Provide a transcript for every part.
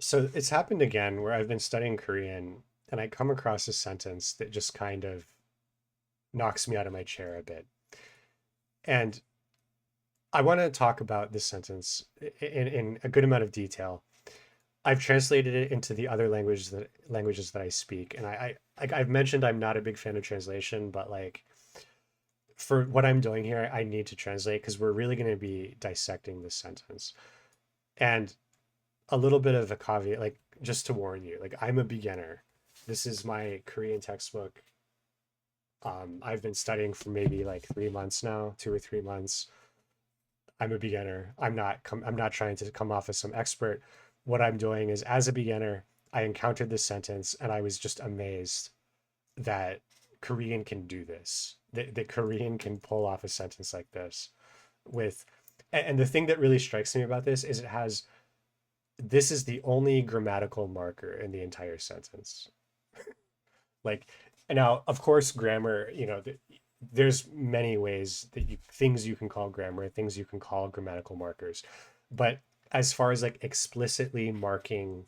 So it's happened again where I've been studying Korean and I come across a sentence that just kind of knocks me out of my chair a bit. And I want to talk about this sentence in a good amount of detail. I've translated it into the other languages that I speak, and like I've mentioned, I'm not a big fan of translation, but like for what I'm doing here, I need to translate because we're really going to be dissecting this sentence. And a little bit of a caveat, like just to warn you, like I'm a beginner. This is my Korean textbook. I've been studying for maybe like 3 months now, 2 or 3 months. I'm a beginner. I'm not trying to come off as some expert. What I'm doing is as a beginner, I encountered this sentence and I was just amazed that Korean can do this. That Korean can pull off a sentence like this with and the thing that really strikes me about this is it has this is the only grammatical marker in the entire sentence. Like, now, of course, grammar, there's many ways that things you can call grammar, things you can call grammatical markers. But as far as like explicitly marking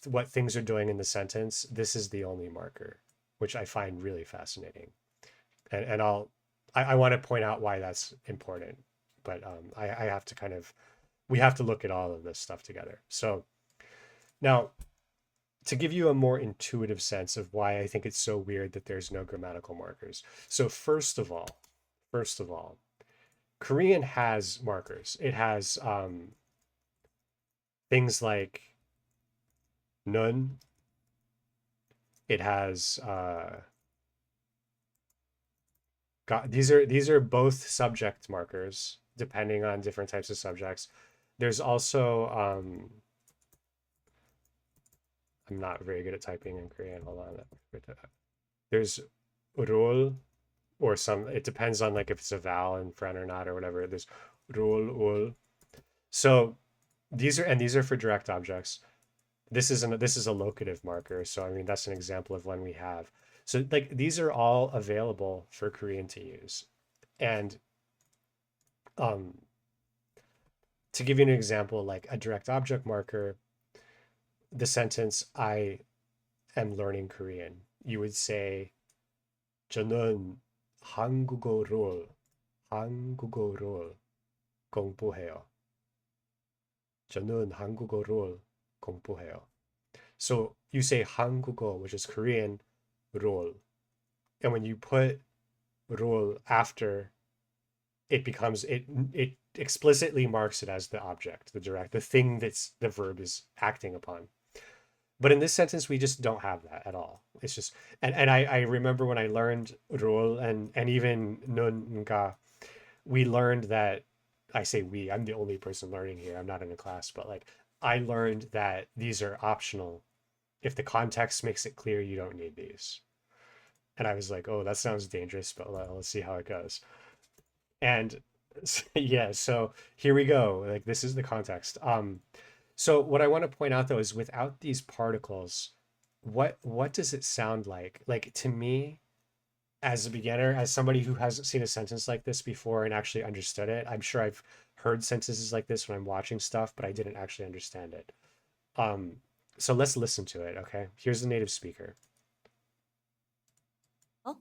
what things are doing in the sentence, this is the only marker, which I find really fascinating. And I want to point out why that's important, but I have to we have to look at all of this stuff together. So now, to give you a more intuitive sense of why I think it's so weird that there's no grammatical markers. So first of all, Korean has markers. It has things like nun. It has these are both subject markers depending on different types of subjects. There's also I'm not very good at typing in Korean. Hold on. There's role or some it depends on like if it's a vowel in front or not or whatever. There's role ul. So these are for direct objects. This is a locative marker. So I mean that's an example of one we have. So like these are all available for Korean to use. And um to give you an example, like a direct object marker, the sentence I am learning Korean, you would say 저는 한국어를 한국어를 공부해요. 저는 한국어를 공부해요. So you say 한국어, which is Korean, 롤. And when you put 롤 after, it explicitly marks it as the object, the thing that's the verb is acting upon. But in this sentence, we just don't have that at all. It's just and I remember when I learned role and even nunga, we learned that I say we, I'm the only person learning here. I'm not in a class, but like I learned that these are optional. If the context makes it clear, you don't need these. And I was like, oh, that sounds dangerous, but let's see how it goes. And yeah, so here we go. Like this is the context. So what I want to point out though is without these particles, what does it sound like? Like to me, as a beginner, as somebody who hasn't seen a sentence like this before and actually understood it, I'm sure I've heard sentences like this when I'm watching stuff, but I didn't actually understand it. Um, so let's listen to it, okay? Here's the native speaker. 어?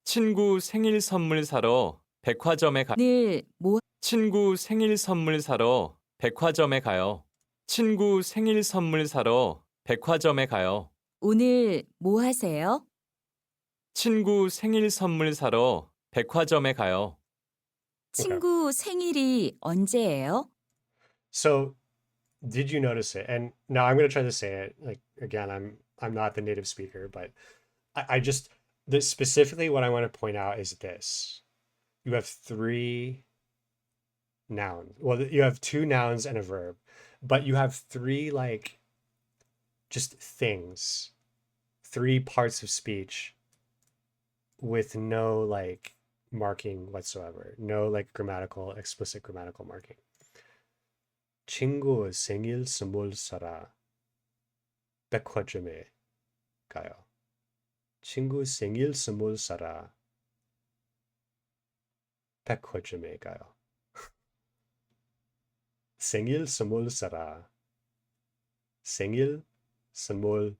친구 생일 선물 사러 백화점에 가. 늘 뭐, 친구 생일 선물 사러 백화점에 가요. 친구 생일 선물 사러 백화점에 가요. 오늘 뭐 하세요? 친구 생일 선물 사러 백화점에 가요. Okay. 친구 생일이 언제예요? So did you notice it? And now I'm going to try to say it. Like again, I'm not the native speaker, but I just this specifically what I want to point out is this. You have three nouns. Well, you have two nouns and a verb, but you have three like just things, three parts of speech with no like marking whatsoever, no like explicit grammatical marking. 친구 생일 선물 사러 팩화점에 가요. 친구 생일 선물 사러 팩화점에 가요. 생일 선물 사라. 생일 선물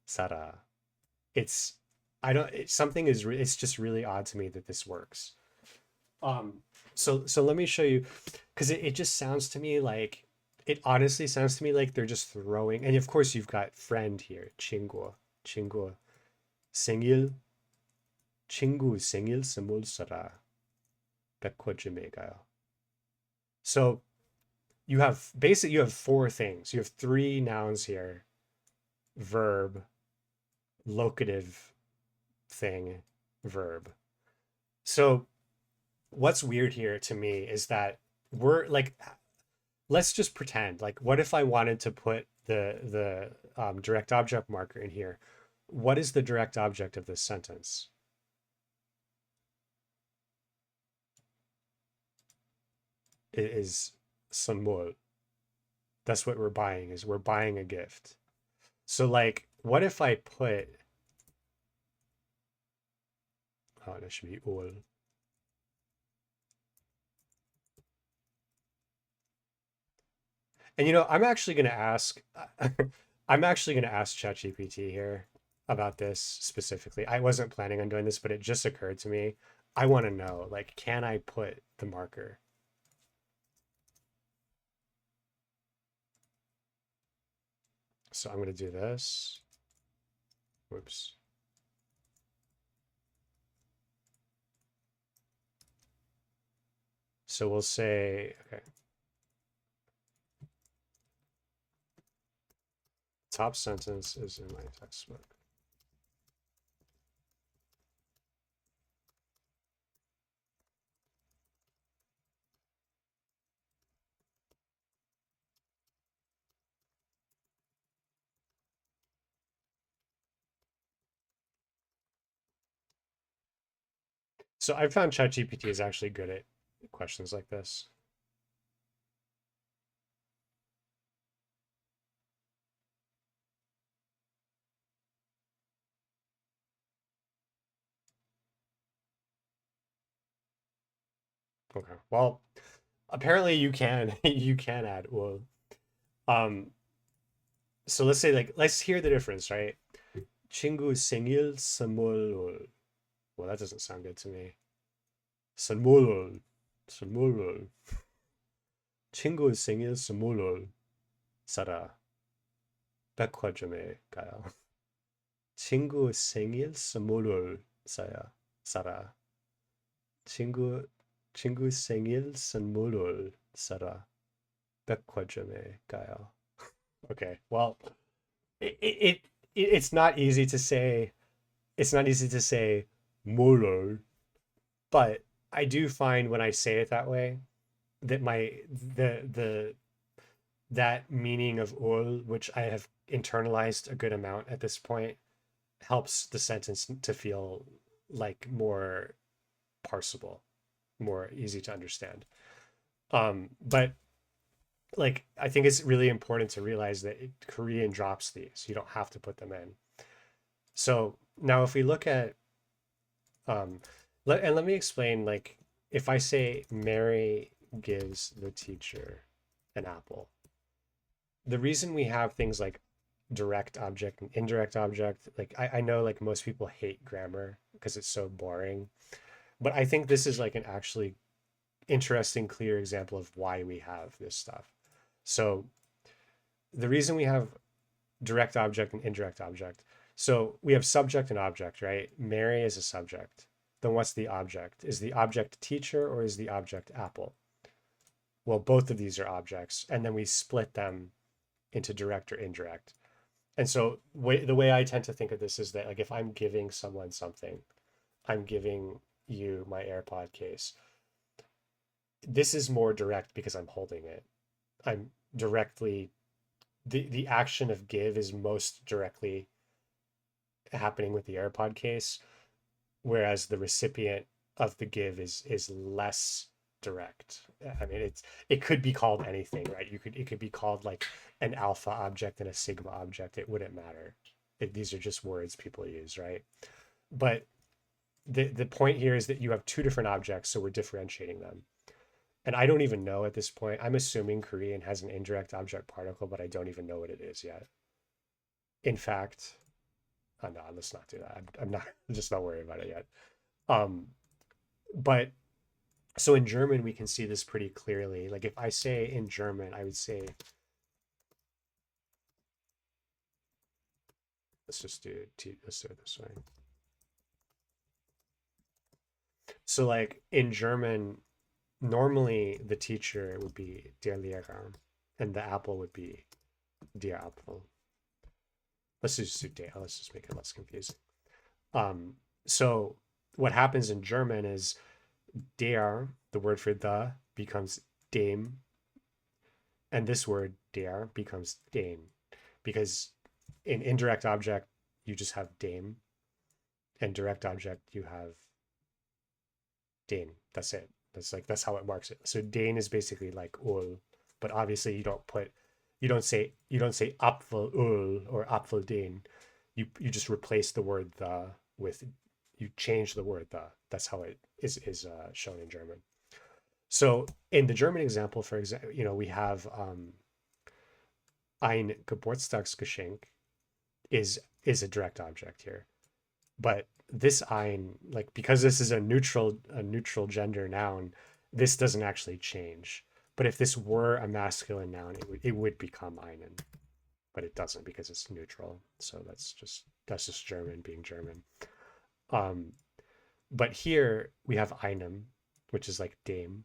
사라. It's I don't something is it's just really odd to me that this works. So let me show you, because it just sounds to me like, it honestly sounds to me like they're just throwing, and of course you've got friend here, 친구 생일 친구 생일 선물 사라. 팩화점에 가요. So you have four things. You have three nouns here: verb, locative thing, verb. So what's weird here to me is that we're like, let's just pretend, like, what if I wanted to put the direct object marker in here? What is the direct object of this sentence? It is 선물. That's what we're buying, is we're buying a gift. So like, what if I put, oh, that should be 올. And I'm actually going to ask, I'm actually going to ask ChatGPT here about this specifically. I wasn't planning on doing this, but it just occurred to me. I want to know, like, can I put the marker? So I'm going to do this. Whoops. So we'll say, okay. Top sentence is in my textbook. So I found ChatGPT is actually good at questions like this. Okay. Well, apparently you can you can add ul. So let's say, like, let's hear the difference, right? 친구 생일 선물. Well, that doesn't sound good to me. 선물. 선물. 친구 생일 선물 사라. 팩화점에 가요. 친구 생일 선물을 사라. 친구 생일 선물을 사라. 팩화점에 가요. Okay, well, it's not easy to say. It's not easy to say 물을, but I do find when I say it that way that that meaning of ul, which I have internalized a good amount at this point, helps the sentence to feel like more parsable, more easy to understand. But like, I think it's really important to realize that Korean drops these. You don't have to put them in. So now if we look at, let me explain, like, if I say Mary gives the teacher an apple, the reason we have things like direct object and indirect object, like, I know, like, most people hate grammar because it's so boring, but I think this is like an actually interesting, clear example of why we have this stuff. So the reason we have direct object and indirect object, so we have subject and object, right? Mary is a subject. Then what's the object? Is the object teacher or is the object apple? Well, both of these are objects, and then we split them into direct or indirect. And so the way I tend to think of this is that, like, if I'm giving someone something, I'm giving you my AirPod case. This is more direct because I'm holding it. I'm directly, the action of give is most directly happening with the AirPod case, whereas the recipient of the give is less direct. I mean, it could be called anything, right? It could be called like an alpha object and a sigma object. It wouldn't matter. These are just words people use, right? But the point here is that you have two different objects, so we're differentiating them. And I don't even know at this point. I'm assuming Korean has an indirect object particle, but I don't even know what it is yet. In fact, oh no, let's not do that. I'm not I'm just not worried about it yet. Um, but so in German, we can see this pretty clearly. Like if I say in German, I would say, let's do it this way. So like in German, normally the teacher would be der Lehrer, and the apple would be der Apfel. Let's just do der. Let's just make it less confusing. So what happens in German is der, the word for the, becomes dem, and this word der becomes den, because in indirect object you just have dem, and direct object you have den. That's it. That's how it marks it. So den is basically like ul, but obviously you don't say Apfel ul or Apfel den. You just replace the word the with, you change the word the. That's how it is shown in German. So in the German example, for example, we have ein Geburtstagsgeschenk is a direct object here, but this ein, like, because this is a neutral gender noun, this doesn't actually change. But if this were a masculine noun, it would become einen, but it doesn't because it's neutral. So that's just German being German. But here we have einem, which is like dem.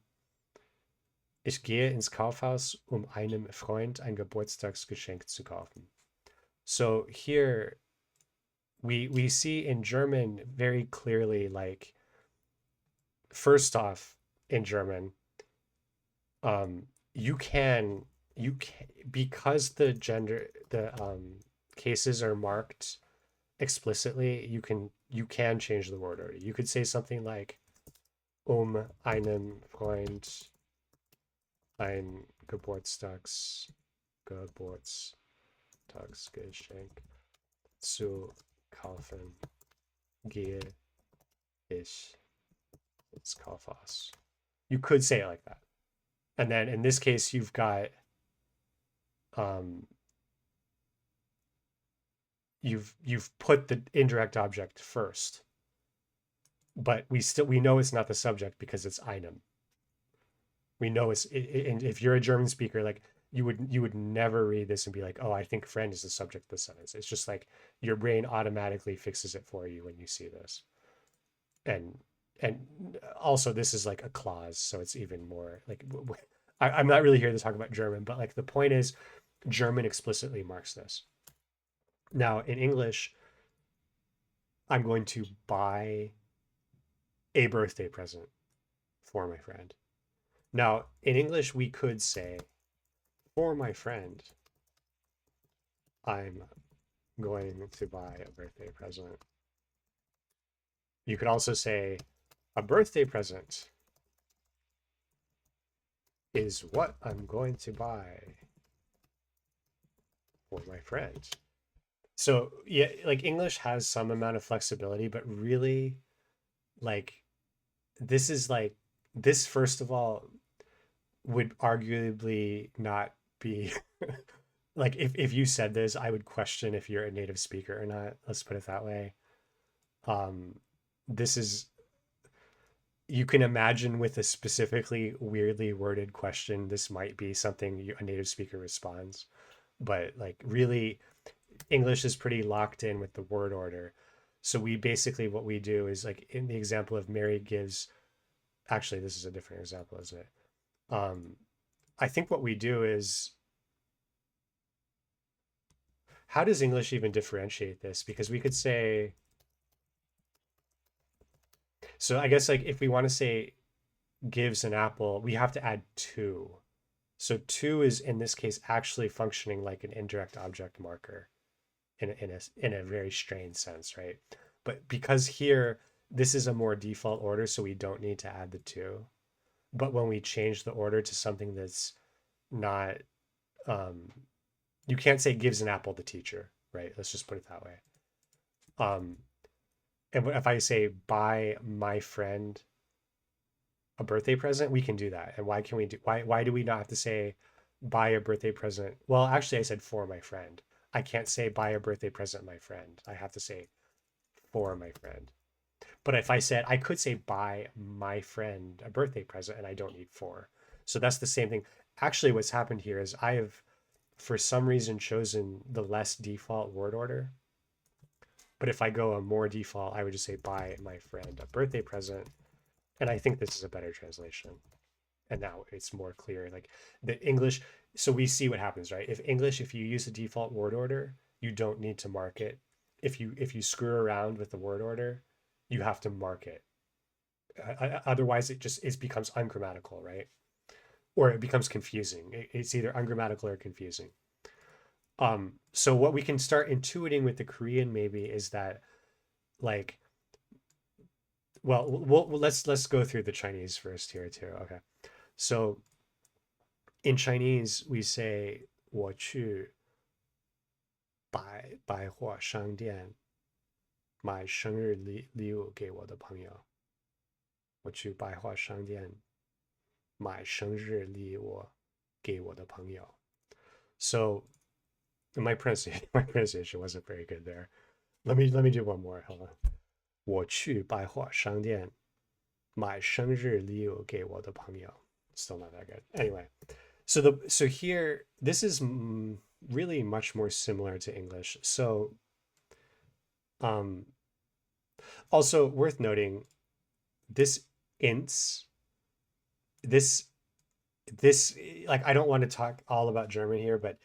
Ich gehe ins Kaufhaus, einem Freund ein Geburtstagsgeschenk zu kaufen. So here we see in German very clearly, like, first off, in German, you can because the cases are marked explicitly, you can change the word order. You could say something like einem Freund ein Geburtstagsgeschenk zu kaufen, gehe ich ins Kaufhaus. You could say it like that. And then in this case, you've got you've put the indirect object first, but we know it's not the subject because it's einem. We know and if you're a German speaker, like, you would never read this and be like, oh, I think friend is the subject of the sentence. It's just like your brain automatically fixes it for you when you see this. And also this is like a clause, so it's even more like, I'm not really here to talk about German, but like the point is German explicitly marks this. Now in English, I'm going to buy a birthday present for my friend. Now in English, we could say, for my friend, I'm going to buy a birthday present. You could also say, a birthday present is what I'm going to buy for my friend. So yeah, like English has some amount of flexibility, but really, like, this first of all would arguably not be like, if you said this, I would question if you're a native speaker or not. Let's put it that way. This is, you can imagine with a specifically weirdly worded question, this might be something a native speaker responds, but like really English is pretty locked in with the word order. So we basically, what we do is, like in the example of Mary gives, actually this is a different example, isn't it? I think what we do is, how does English even differentiate this? Because we could say, so I guess like if we want to say gives an apple, we have to add to. So to is in this case actually functioning like an indirect object marker in a very strange sense, right? But because here this is a more default order, so we don't need to add the to. But when we change the order to something that's not, you can't say gives an apple the teacher, right? Let's just put it that way. And if I say buy my friend a birthday present, we can do that. And why can we do why do we not have to say buy a birthday present? Well, actually I said for my friend. I can't say buy a birthday present my friend. I have to say for my friend. But if I said I could say buy my friend a birthday present and I don't need for. So that's the same thing. Actually, what's happened here is I have for some reason chosen the less default word order. But if I go a more default, I would just say buy my friend a birthday present. And I think this is a better translation. And now it's more clear. Like the English, so we see what happens, right? If you use the default word order, you don't need to mark it. If you screw around with the word order, you have to mark it. Otherwise, it becomes ungrammatical, right? Or it becomes confusing. It's either ungrammatical or confusing. So what we can start intuiting with the Korean maybe is that, like, well, let's go through the Chinese first here too. Okay, so in Chinese we say 我去百货商店买生日礼物给我的朋友。我去百货商店买生日礼物给我的朋友。So my pronunciation wasn't very good there. Let me do one more. Hold on. 我去百货商店买生日礼物给我的朋友. Still not that good. Anyway, so here this is really much more similar to English. So also worth noting, this ints, this like I don't want to talk all about German here, but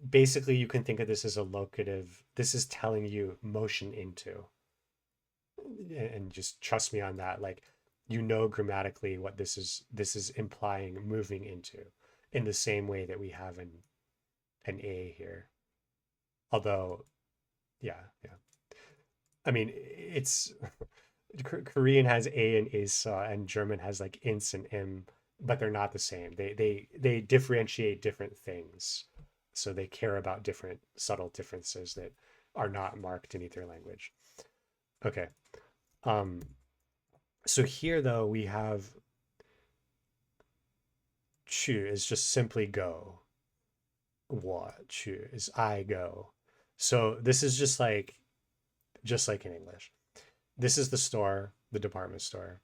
basically you can think of this as a locative. This is telling you motion into, and just trust me on that. Like, you know, grammatically what this is implying moving into, in the same way that we have an a here. Although, yeah. I mean, it's Korean has a and is, and German has like ints and im, but they're not the same. They differentiate different things, so they care about different subtle differences that are not marked in either language. Okay. So here though we have 去 is just simply go. 我去 is I go. So this is just like in English. This is the store, the department store.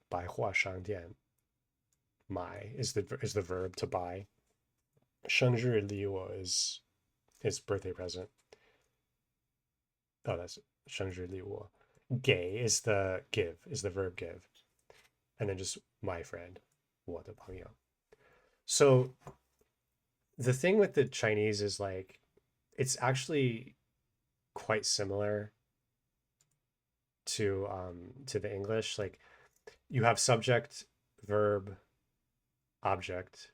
百货商店买 is the verb to buy. 生日礼物 is birthday present. Oh, that's 生日礼物. 给 is the verb give. And then just my friend, 我的朋友. So the thing with the Chinese is like, it's actually quite similar to the English. Like, you have subject, verb, object,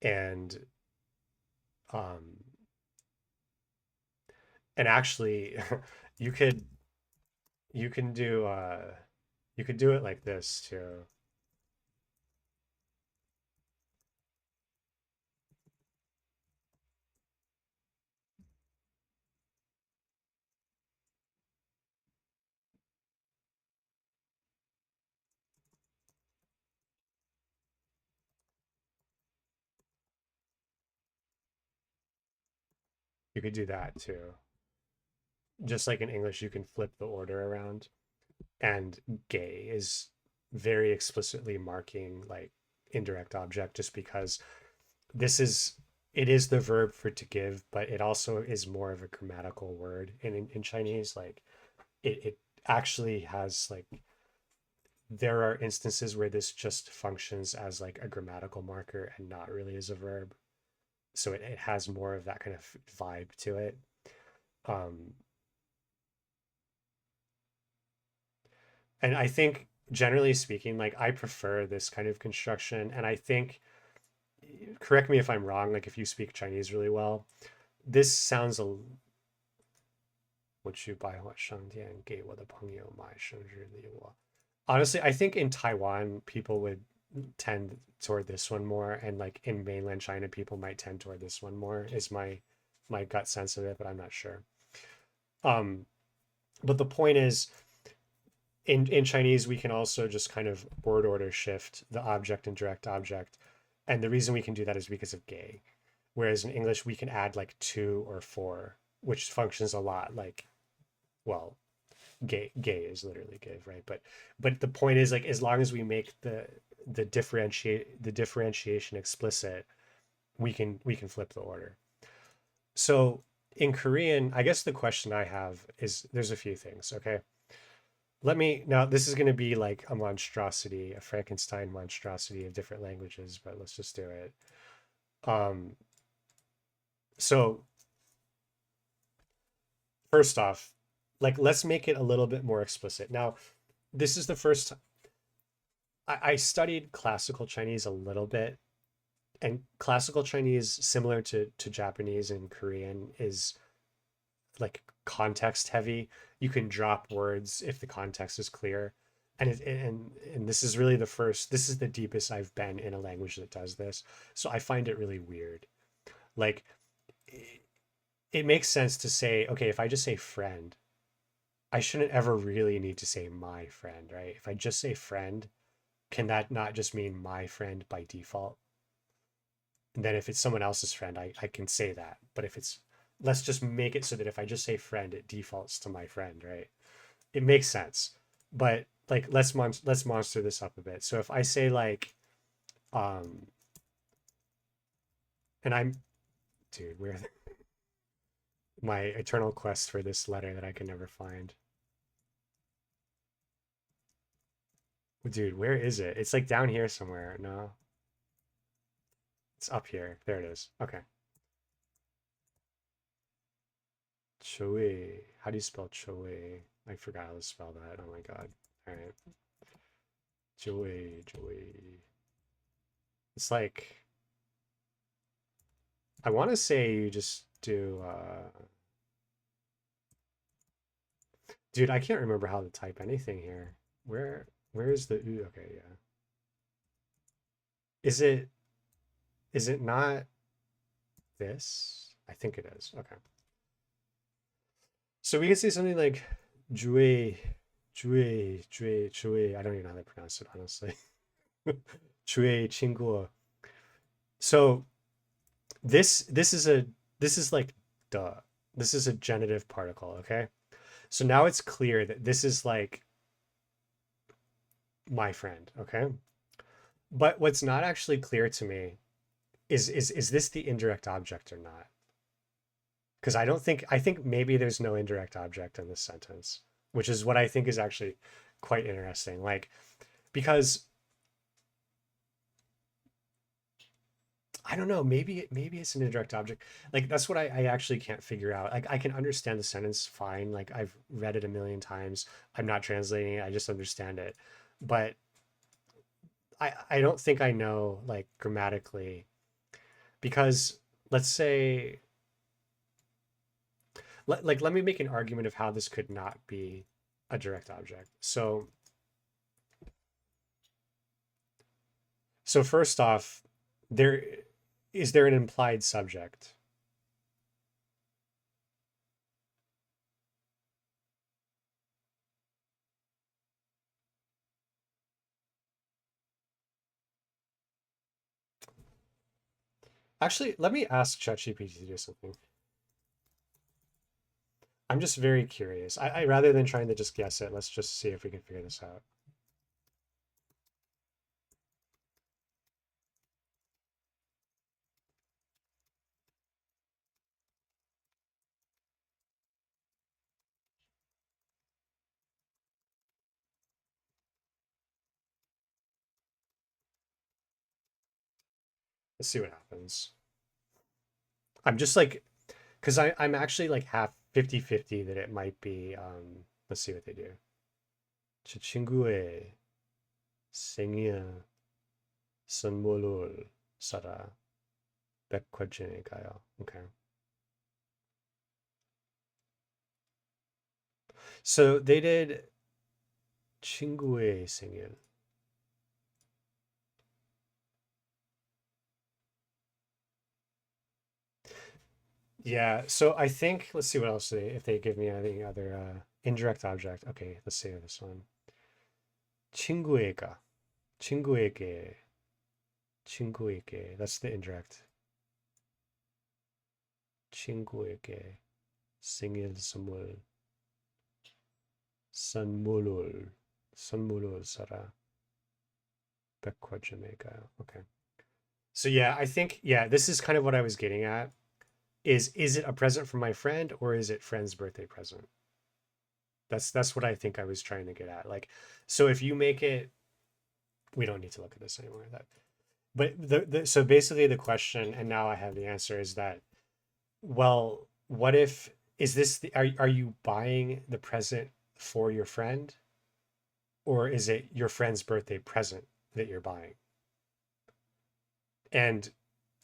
and actually you can do it like this too. You could do that too. Just like in English, you can flip the order around. And gay is very explicitly marking like indirect object, just because it is the verb for to give, but it also is more of a grammatical word in Chinese. Like, it actually has like, there are instances where this just functions as like a grammatical marker and not really as a verb. So it has more of that kind of vibe to it. And I think generally speaking, like, I prefer this kind of construction. And I think, correct me if I'm wrong, like if you speak Chinese really well, this sounds a 我去百货商店给我的朋友买生日礼物. Honestly, I think in Taiwan people would tend toward this one more, and like in mainland China people might tend toward this one more, is my gut sense of it, but I'm not sure. But the point is, in Chinese, we can also just kind of word order shift the object and direct object. And the reason we can do that is because of gay. Whereas in English, we can add like two or four, which functions a lot like, well, gay is literally give, right? But the point is like as long as we make the differentiation explicit, we can flip the order. So in Korean, I guess the question I have is there's a few things, okay? Let me now this is going to be like a monstrosity, a Frankenstein monstrosity of different languages, but let's just do it. Um so first off, like let's make it a little bit more explicit. Now, this is the first I studied classical Chinese a little bit, and classical Chinese, similar to Japanese and Korean, is like context heavy. You can drop words if the context is clear. And this is really this is the deepest I've been in a language that does this. So I find it really weird. Like it makes sense to say, okay, if I just say friend, I shouldn't ever really need to say my friend, right? If I just say friend, can that not just mean my friend by default? And then if it's someone else's friend, I can say that. But if it's, let's just make it so that if I just say friend, it defaults to my friend, right? It makes sense. But like, let's monster this up a bit. So if I say like, um, and I'm, dude, where my eternal quest for this letter that I can never find. Dude, where is it? It's like down here somewhere. No, it's up here. There it is. Okay. Choe. How do you spell Choe? I forgot how to spell that. Oh my God. All right. Joey, Joey. It's like, I want to say you just do, dude, I can't remember how to type anything here. Where is the ooh? Okay, yeah. Is it, is it not this? I think it is. Okay. So we can say something like Jue, Jue. I don't even know how to pronounce it, honestly. Jue 친구. So this is like duh. This is a genitive particle, okay? So now it's clear that this is like my friend, okay? But what's not actually clear to me is this the indirect object or not? Because I think maybe there's no indirect object in this sentence, which is what I think is actually quite interesting. Like, because I don't know, maybe it's an indirect object. Like that's what I actually can't figure out. Like I can understand the sentence fine. Like I've read it a million times. I'm not translating it, I just understand it. But I don't think I know like grammatically because let's say let me make an argument of how this could not be a direct object. So first off, there is there an implied subject? Actually, let me ask ChatGPT to do something. I'm just very curious. I rather than trying to just guess it, let's just see if we can figure this out. Let's see what happens. I'm just like, because I'm actually like half 50-50 that it might be, let's see what they do. 제 친구의 생일 선물을 사라. 팩화점에 가요. Okay. So they did 친구의 생일. Yeah, so I think let's see what else if they give me any other indirect object. Okay, let's see this one. 친구애가, 친구에게, 친구에게. That's the indirect. 친구에게 생일 선물, 선물을 사라. 팩화점에 가요. Okay. So yeah, I think yeah, this is kind of what I was getting at. Is it a present from my friend or is it friend's birthday present? That's what I think I was trying to get at. Like, so if you make it, we don't need to look at this anymore. That, but so basically the question, and now I have the answer, is that, well, what if is this are you buying the present for your friend, or is it your friend's birthday present that you're buying? And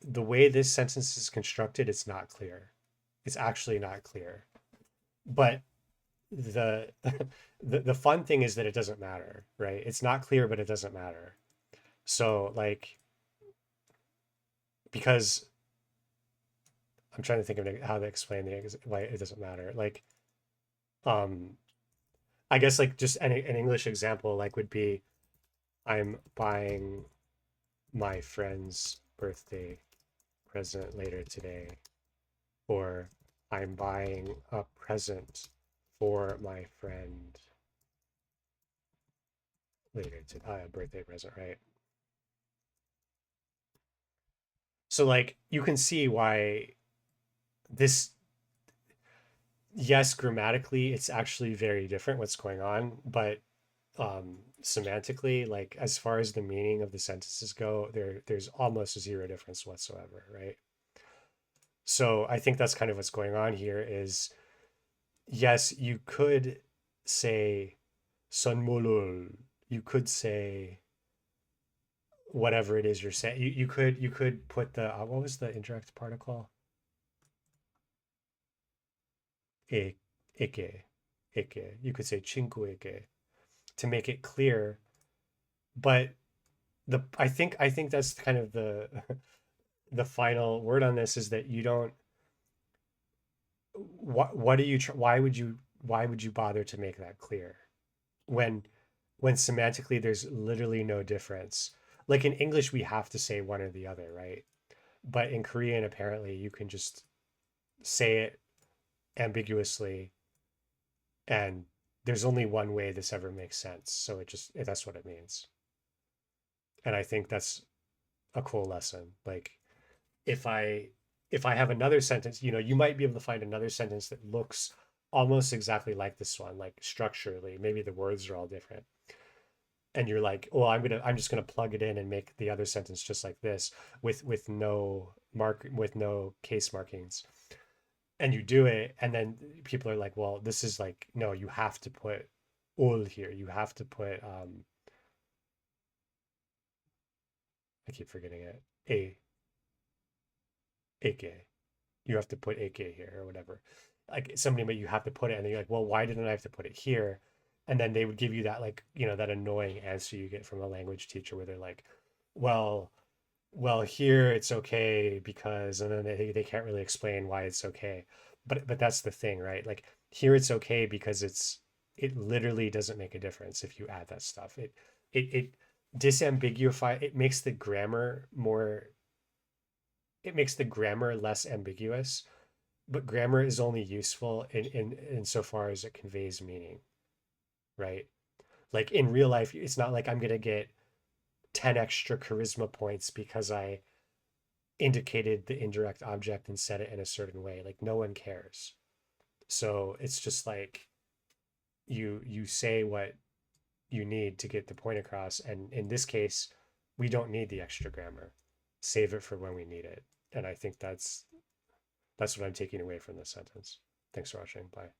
the way this sentence is constructed, it's not clear. It's actually not clear. But the the fun thing is that it doesn't matter, right? It's not clear, but it doesn't matter. So like, because I'm trying to think of how to explain why it doesn't matter. Like, um, I guess like just an English example like would be, I'm buying my friend's birthday present later today, or I'm buying a present for my friend later to birthday present, right? So like you can see why this, yes, grammatically it's actually very different what's going on, but semantically, like as far as the meaning of the sentences go, there's almost zero difference whatsoever, right? So I think that's kind of what's going on here is, yes, you could say 선물을, you could say whatever it is you're saying. You could put the what was the indirect particle? 에, 에게. You could say 친구에게 to make it clear, but I think that's kind of the the final word on this is that you don't, what do you why would you bother to make that clear when semantically there's literally no difference. Like in English we have to say one or the other, right? But in Korean apparently you can just say it ambiguously, and there's only one way this ever makes sense, so that's what it means. And I think that's a cool lesson. Like if I have another sentence, you might be able to find another sentence that looks almost exactly like this one, like structurally, maybe the words are all different. And you're like, well, I'm just gonna plug it in and make the other sentence just like this with no case markings. And you do it, and then people are like, well, this is like, no, you have to put ul here. You have to put I keep forgetting it. Ake. You have to put ake here or whatever. Like somebody, but you have to put it, and then you're like, well, why didn't I have to put it here? And then they would give you that, like, that annoying answer you get from a language teacher where they're like, well, here it's okay because, and then they can't really explain why it's okay. But that's the thing, right? Like here it's okay because it literally doesn't make a difference if you add that stuff. It disambiguify, it makes the grammar less ambiguous, but grammar is only useful in so far as it conveys meaning, right? Like in real life, it's not like I'm gonna get 10 extra charisma points because I indicated the indirect object and said it in a certain way. Like no one cares. So it's just like you say what you need to get the point across. And in this case, we don't need the extra grammar. Save it for when we need it. And I think that's what I'm taking away from this sentence. Thanks for watching. Bye.